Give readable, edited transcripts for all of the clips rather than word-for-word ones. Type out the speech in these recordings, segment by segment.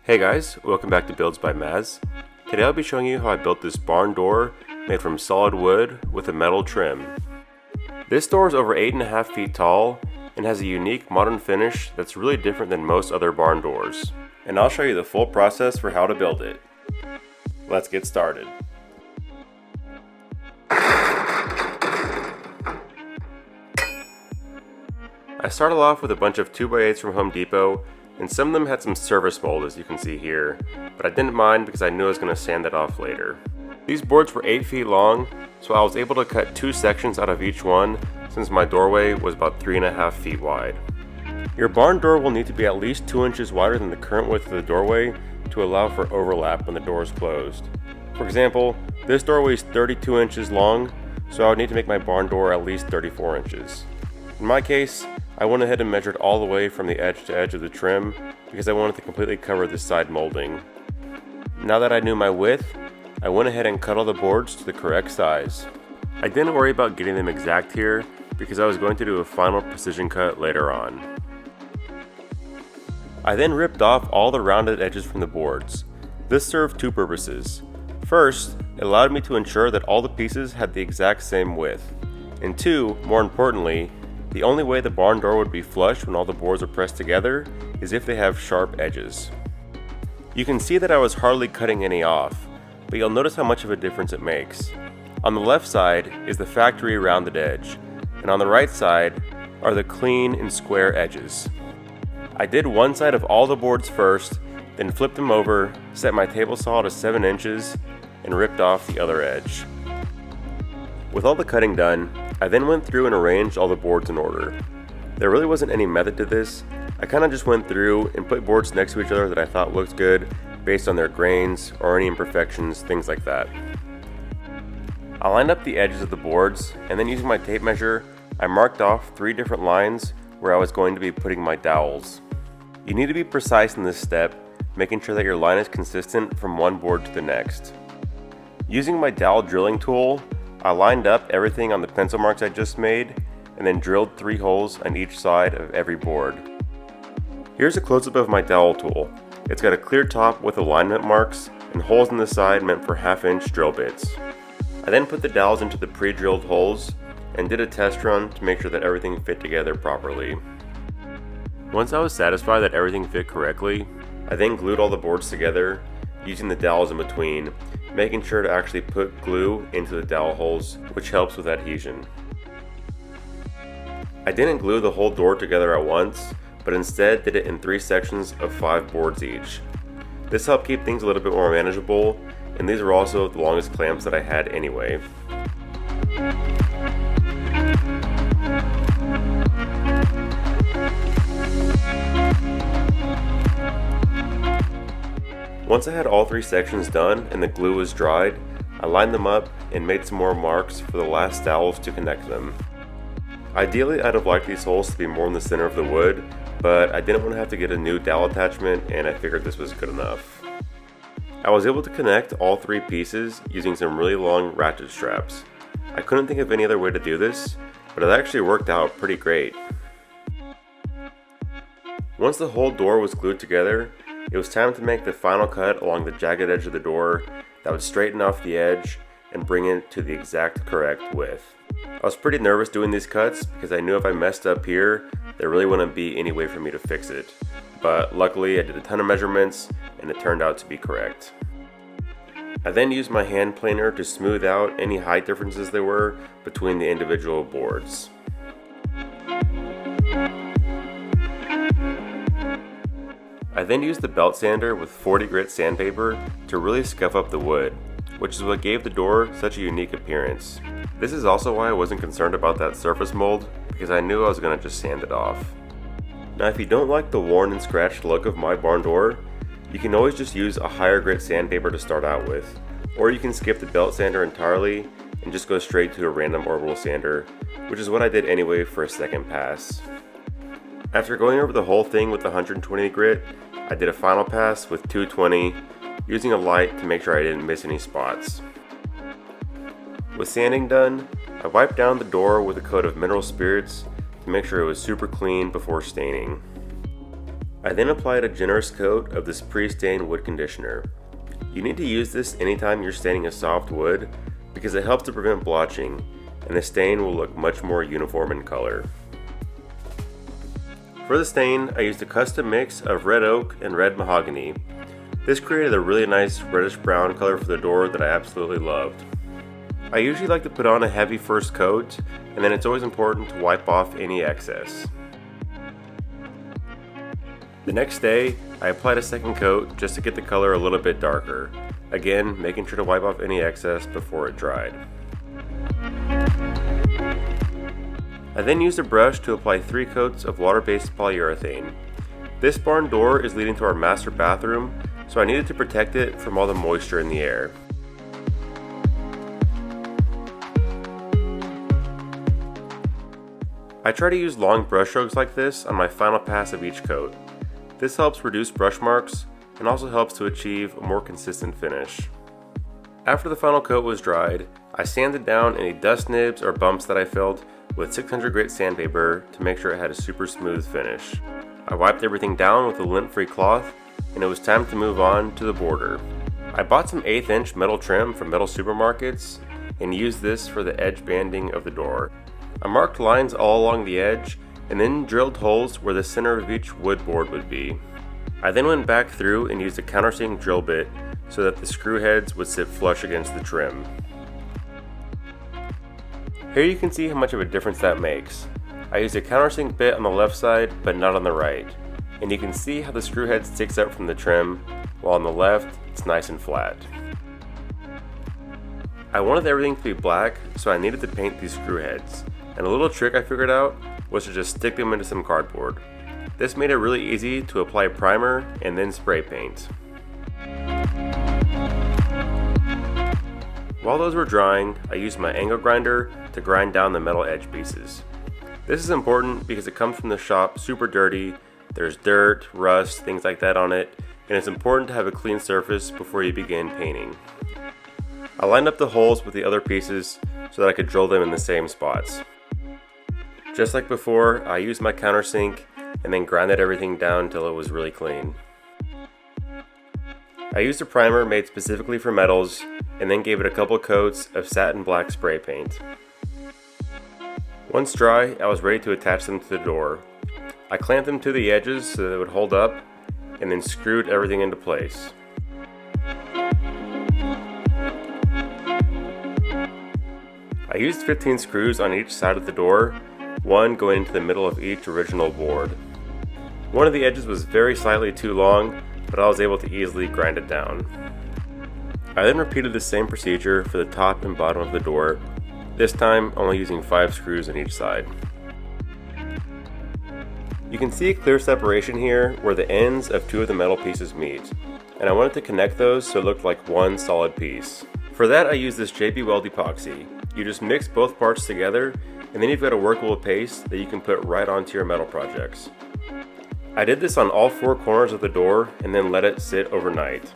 Hey guys, welcome back to Builds by Maz. Today I'll be showing you how I built this barn door made from solid wood with a metal trim. This door is over 8.5 feet tall and has a unique modern finish that's really different than most other barn doors. And I'll show you the full process for how to build it. Let's get started. I started off with a bunch of 2x8s from Home Depot, and some of them had some service mold, as you can see here, but I didn't mind because I knew I was going to sand that off later. These boards were 8 feet long, so I was able to cut 2 sections out of each one since my doorway was about 3.5 feet wide. Your barn door will need to be at least 2 inches wider than the current width of the doorway to allow for overlap when the door is closed. For example, this doorway is 32 inches long, so I would need to make my barn door at least 34 inches. In my case, I went ahead and measured all the way from the edge to edge of the trim because I wanted to completely cover the side molding. Now that I knew my width, I went ahead and cut all the boards to the correct size. I didn't worry about getting them exact here because I was going to do a final precision cut later on. I then ripped off all the rounded edges from the boards. This served 2 purposes. First, it allowed me to ensure that all the pieces had the exact same width. And 2, more importantly, the only way the barn door would be flush when all the boards are pressed together is if they have sharp edges. You can see that I was hardly cutting any off, but you'll notice how much of a difference it makes. On the left side is the factory rounded edge, and on the right side are the clean and square edges. I did one side of all the boards first, then flipped them over, set my table saw to 7 inches, and ripped off the other edge. With all the cutting done, I then went through and arranged all the boards in order. There really wasn't any method to this. I kind of just went through and put boards next to each other that I thought looked good based on their grains or any imperfections, things like that. I lined up the edges of the boards, and then using my tape measure, I marked off 3 different lines where I was going to be putting my dowels. You need to be precise in this step, making sure that your line is consistent from one board to the next. Using my dowel drilling tool, I lined up everything on the pencil marks I just made and then drilled 3 holes on each side of every board. Here's a close-up of my dowel tool. It's got a clear top with alignment marks and holes in the side meant for 1/2 inch drill bits. I then put the dowels into the pre-drilled holes and did a test run to make sure that everything fit together properly. Once I was satisfied that everything fit correctly, I then glued all the boards together using the dowels in between, making sure to actually put glue into the dowel holes, which helps with adhesion. I didn't glue the whole door together at once, but instead did it in 3 sections of 5 boards each. This helped keep things a little bit more manageable, and these are also the longest clamps that I had anyway. Once I had all 3 sections done and the glue was dried, I lined them up and made some more marks for the last dowels to connect them. Ideally, I'd have liked these holes to be more in the center of the wood, but I didn't want to have to get a new dowel attachment, and I figured this was good enough. I was able to connect all 3 pieces using some really long ratchet straps. I couldn't think of any other way to do this, but it actually worked out pretty great. Once the whole door was glued together, it was time to make the final cut along the jagged edge of the door that would straighten off the edge and bring it to the exact correct width. I was pretty nervous doing these cuts because I knew if I messed up here, there really wouldn't be any way for me to fix it. But luckily I did a ton of measurements and it turned out to be correct. I then used my hand planer to smooth out any height differences there were between the individual boards. I then used the belt sander with 40 grit sandpaper to really scuff up the wood, which is what gave the door such a unique appearance. This is also why I wasn't concerned about that surface mold, because I knew I was going to just sand it off. Now if you don't like the worn and scratched look of my barn door, you can always just use a higher grit sandpaper to start out with, or you can skip the belt sander entirely and just go straight to a random orbital sander, which is what I did anyway for a second pass. After going over the whole thing with 120 grit, I did a final pass with 220, using a light to make sure I didn't miss any spots. With sanding done, I wiped down the door with a coat of mineral spirits to make sure it was super clean before staining. I then applied a generous coat of this pre-stained wood conditioner. You need to use this anytime you're staining a soft wood because it helps to prevent blotching, and the stain will look much more uniform in color. For the stain, I used a custom mix of red oak and red mahogany. This created a really nice reddish brown color for the door that I absolutely loved. I usually like to put on a heavy first coat, and then it's always important to wipe off any excess. The next day, I applied a second coat just to get the color a little bit darker, again making sure to wipe off any excess before it dried. I then used a brush to apply 3 coats of water-based polyurethane. This barn door is leading to our master bathroom, so I needed to protect it from all the moisture in the air. I try to use long brush strokes like this on my final pass of each coat. This helps reduce brush marks and also helps to achieve a more consistent finish. After the final coat was dried, I sanded down any dust nibs or bumps that I felt with 600 grit sandpaper to make sure it had a super smooth finish. I wiped everything down with a lint-free cloth, and it was time to move on to the border. I bought some 1/8 inch metal trim from metal supermarkets and used this for the edge banding of the door. I marked lines all along the edge and then drilled holes where the center of each wood board would be. I then went back through and used a countersink drill bit so that the screw heads would sit flush against the trim. Here you can see how much of a difference that makes. I used a countersink bit on the left side but not on the right, and you can see how the screw head sticks out from the trim, while on the left it's nice and flat. I wanted everything to be black, so I needed to paint these screw heads, and a little trick I figured out was to just stick them into some cardboard. This made it really easy to apply primer and then spray paint. While those were drying, I used my angle grinder to grind down the metal edge pieces. This is important because it comes from the shop super dirty, there's dirt, rust, things like that on it, and it's important to have a clean surface before you begin painting. I lined up the holes with the other pieces so that I could drill them in the same spots. Just like before, I used my countersink and then grinded everything down until it was really clean. I used a primer made specifically for metals and then gave it a couple coats of satin black spray paint. Once dry, I was ready to attach them to the door. I clamped them to the edges so that they would hold up and then screwed everything into place. I used 15 screws on each side of the door, one going into the middle of each original board. One of the edges was very slightly too long, but I was able to easily grind it down. I then repeated the same procedure for the top and bottom of the door, this time only using 5 screws on each side. You can see a clear separation here where the ends of 2 of the metal pieces meet, and I wanted to connect those so it looked like one solid piece. For that I used this JB Weld epoxy. You just mix both parts together and then you've got a workable paste that you can put right onto your metal projects. I did this on all 4 corners of the door and then let it sit overnight.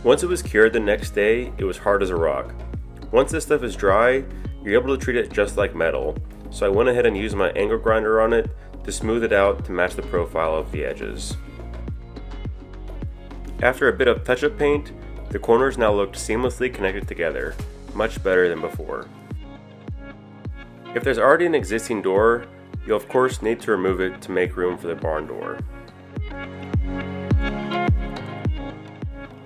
Once it was cured the next day, it was hard as a rock. Once this stuff is dry, you're able to treat it just like metal, so I went ahead and used my angle grinder on it to smooth it out to match the profile of the edges. After a bit of touch-up paint, the corners now looked seamlessly connected together, much better than before. If there's already an existing door, you'll of course need to remove it to make room for the barn door.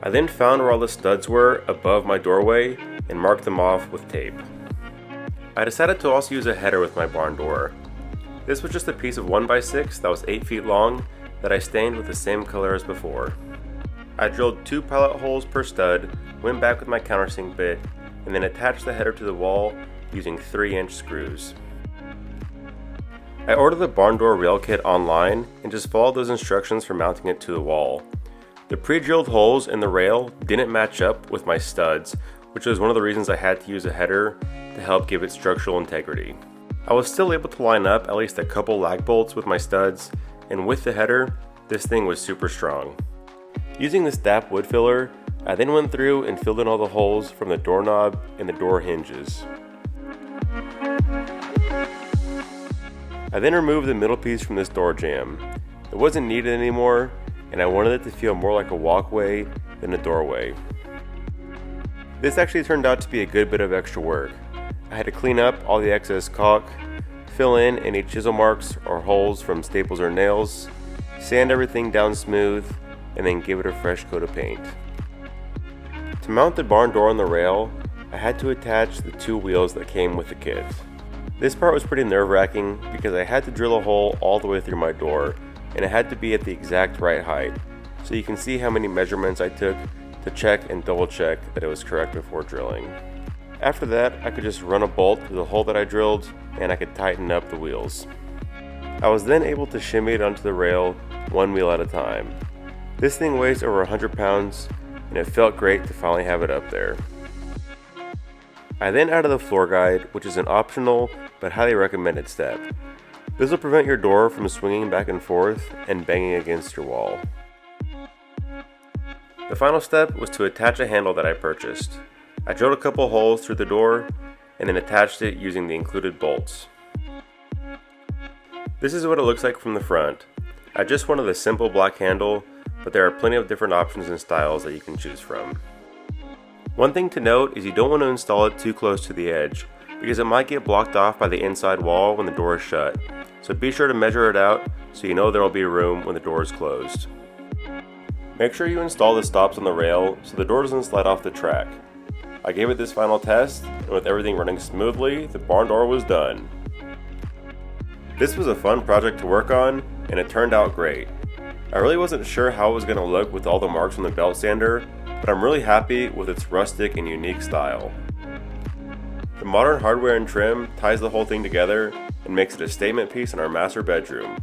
I then found where all the studs were above my doorway and marked them off with tape. I decided to also use a header with my barn door. This was just a piece of 1x6 that was 8 feet long that I stained with the same color as before. I drilled 2 pilot holes per stud, went back with my countersink bit, and then attached the header to the wall using 3-inch screws. I ordered the barn door rail kit online and just followed those instructions for mounting it to the wall. The pre-drilled holes in the rail didn't match up with my studs, which was one of the reasons I had to use a header to help give it structural integrity. I was still able to line up at least a couple lag bolts with my studs, and with the header, this thing was super strong. Using this DAP wood filler, I then went through and filled in all the holes from the doorknob and the door hinges. I then removed the middle piece from this door jamb. It wasn't needed anymore, and I wanted it to feel more like a walkway than a doorway. This actually turned out to be a good bit of extra work. I had to clean up all the excess caulk, fill in any chisel marks or holes from staples or nails, sand everything down smooth, and then give it a fresh coat of paint. To mount the barn door on the rail, I had to attach the 2 wheels that came with the kit. This part was pretty nerve-wracking because I had to drill a hole all the way through my door, and it had to be at the exact right height, so you can see how many measurements I took to check and double check that it was correct before drilling. After that, I could just run a bolt through the hole that I drilled, and I could tighten up the wheels. I was then able to shimmy it onto the rail 1 wheel at a time. This thing weighs over 100 pounds, and it felt great to finally have it up there. I then added the floor guide, which is an optional but highly recommended step. This will prevent your door from swinging back and forth and banging against your wall. The final step was to attach a handle that I purchased. I drilled a couple holes through the door and then attached it using the included bolts. This is what it looks like from the front. I just wanted a simple black handle, but there are plenty of different options and styles that you can choose from. One thing to note is you don't want to install it too close to the edge, because it might get blocked off by the inside wall when the door is shut. So be sure to measure it out so you know there will be room when the door is closed. Make sure you install the stops on the rail so the door doesn't slide off the track. I gave it this final test, and with everything running smoothly, the barn door was done. This was a fun project to work on, and it turned out great. I really wasn't sure how it was going to look with all the marks on the belt sander, but I'm really happy with its rustic and unique style. The modern hardware and trim ties the whole thing together and makes it a statement piece in our master bedroom.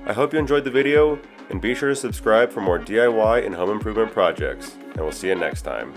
I hope you enjoyed the video, and be sure to subscribe for more DIY and home improvement projects, and we'll see you next time.